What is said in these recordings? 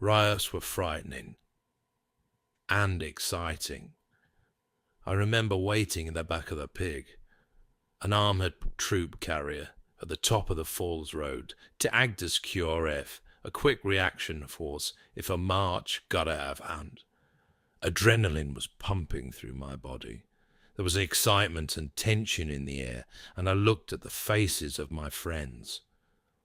Riots were frightening and exciting. I remember waiting in the back of the pig, an armoured troop carrier at the top of the Falls Road, to act as QRF, a quick reaction force if a march got out of hand. Adrenaline was pumping through my body. There was excitement and tension in the air, and I looked at the faces of my friends.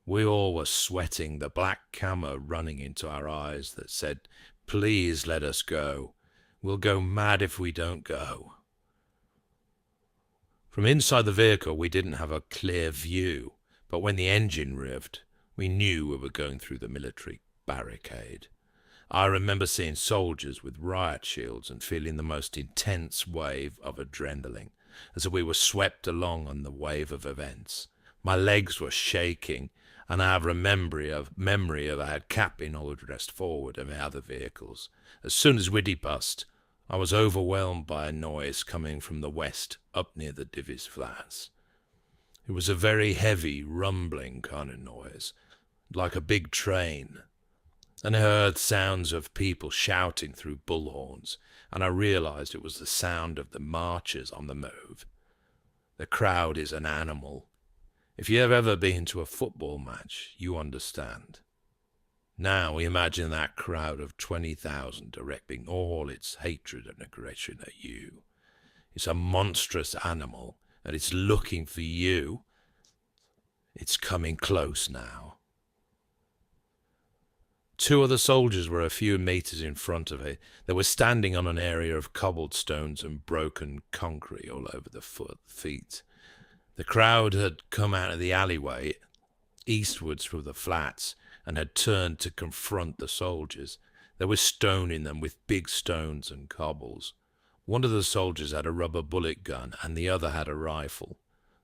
We all were sweating, the black camo running into our eyes that said, "Please let us go. We'll go mad if we don't go." From inside the vehicle we didn't have a clear view, but when the engine revved, we knew we were going through the military barricade. I remember seeing soldiers with riot shields and feeling the most intense wave of adrenaline as we were swept along on the wave of events. My legs were shaking, and I have a memory of I had Captain all dressed forward of other vehicles. As soon as Widdy bust, I was overwhelmed by a noise coming from the west up near the Divis Flats. It was a very heavy, rumbling kind of noise, like a big train. And I heard sounds of people shouting through bullhorns, and I realized it was the sound of the marchers on the move. The crowd is an animal. If you have ever been to a football match, you understand. Now imagine that crowd of 20,000 directing all its hatred and aggression at you. It's a monstrous animal, and it's looking for you. It's coming close now. Two other soldiers were a few meters in front of it. They were standing on an area of cobbled stones and broken concrete all over the feet. The crowd had come out of the alleyway eastwards through the flats and had turned to confront the soldiers. They were stoning them with big stones and cobbles. One of the soldiers had a rubber bullet gun and the other had a rifle.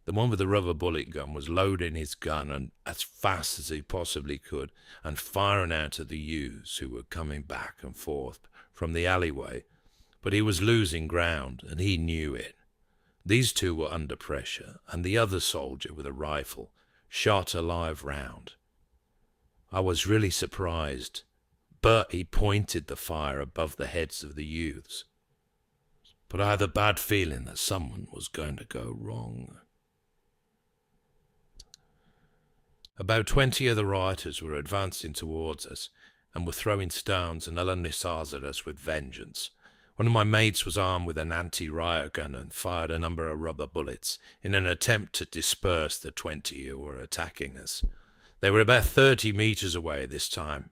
The one with the rubber bullet gun was loading his gun and as fast as he possibly could and firing out at the youths who were coming back and forth from the alleyway, but he was losing ground and he knew it. These two were under pressure, and the other soldier with a rifle shot a live round. I was really surprised, but he pointed the fire above the heads of the youths. But I had a bad feeling that someone was going to go wrong. About 20 of the rioters were advancing towards us and were throwing stones and other missiles at us with vengeance. One of my mates was armed with an anti-riot gun and fired a number of rubber bullets in an attempt to disperse the 20 who were attacking us. They were about 30 meters away this time.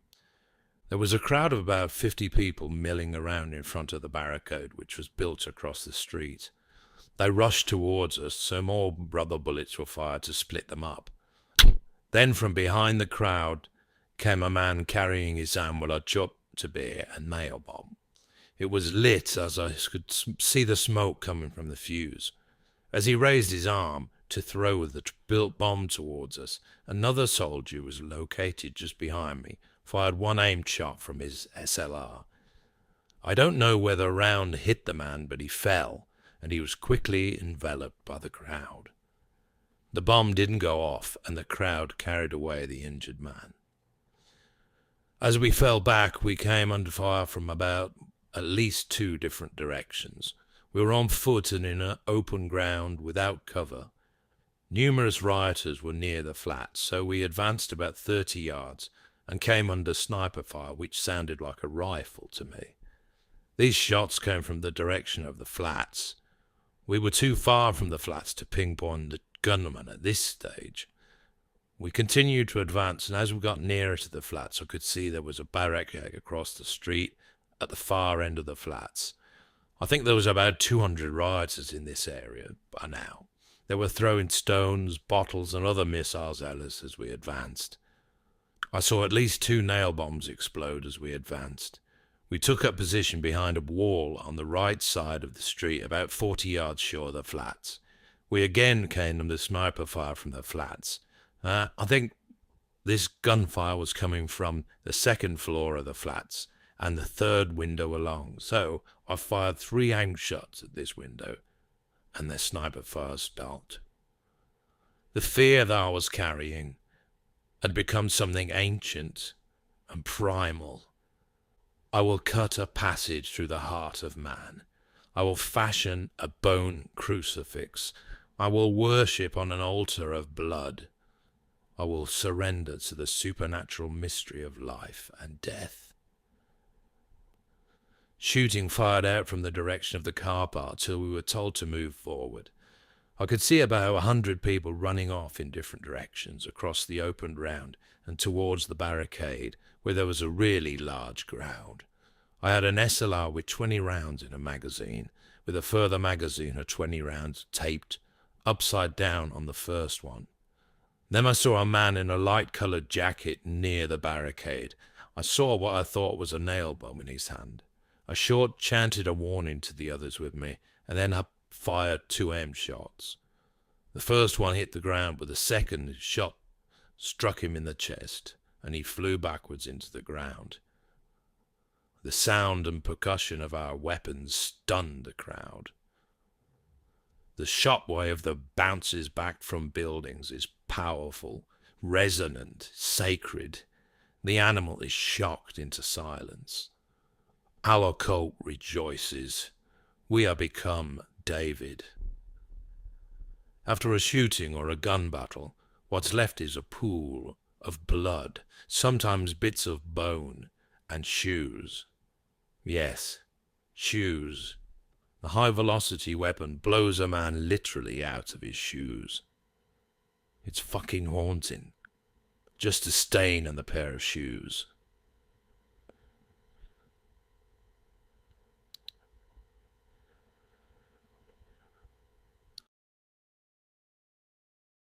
There was a crowd of about 50 people milling around in front of the barricade, which was built across the street. They rushed towards us, so more rubber bullets were fired to split them up. Then from behind the crowd came a man carrying his own what I judged to be a nail bomb. It was lit as I could see the smoke coming from the fuse. As he raised his arm to throw the built bomb towards us, another soldier who was located just behind me fired one aimed shot from his SLR. I don't know whether a round hit the man, but he fell, and he was quickly enveloped by the crowd. The bomb didn't go off, and the crowd carried away the injured man. As we fell back, we came under fire from about at least 2 different directions. We were on foot and in an open ground without cover. Numerous rioters were near the flats, so we advanced about 30 yards and came under sniper fire, which sounded like a rifle to me. These shots came from the direction of the flats. We were too far from the flats to pinpoint the gunman at this stage. We continued to advance, and as we got nearer to the flats, I could see there was a barricade across the street at the far end of the flats. I think there was about 200 rioters in this area by now. They were throwing stones, bottles, and other missiles at us as we advanced. I saw at least 2 nail bombs explode as we advanced. We took up position behind a wall on the right side of the street, about 40 yards short of the flats. We again came under sniper fire from the flats. I think this gunfire was coming from the second floor of the flats and the third window along, so I fired 3 aimed shots at this window, and the sniper fire stopped. The fear that I was carrying had become something ancient and primal, I will cut a passage through the heart of man. I will fashion a bone crucifix. I will worship on an altar of blood. I will surrender to the supernatural mystery of life and death. Shooting fired out from the direction of the car park till we were told to move forward. I could see about 100 people running off in different directions across the open ground and towards the barricade, where there was a really large crowd. I had an SLR with 20 rounds in a magazine, with a further magazine of 20 rounds taped upside down on the first one. Then I saw a man in a light-coloured jacket near the barricade. I saw what I thought was a nail bomb in his hand. I short chanted a warning to the others with me, and then fired 2 shots. The first one hit the ground, but the second shot struck him in the chest, and he flew backwards into the ground. The sound and percussion of our weapons stunned the crowd. The shockwave that bounces back from buildings is powerful, resonant, sacred. The animal is shocked into silence. Our cult rejoices. We are become David. After a shooting or a gun battle, what's left is a pool of blood, sometimes bits of bone, and shoes. Yes, shoes. The high-velocity weapon blows a man literally out of his shoes. It's fucking haunting. Just a stain on the pair of shoes.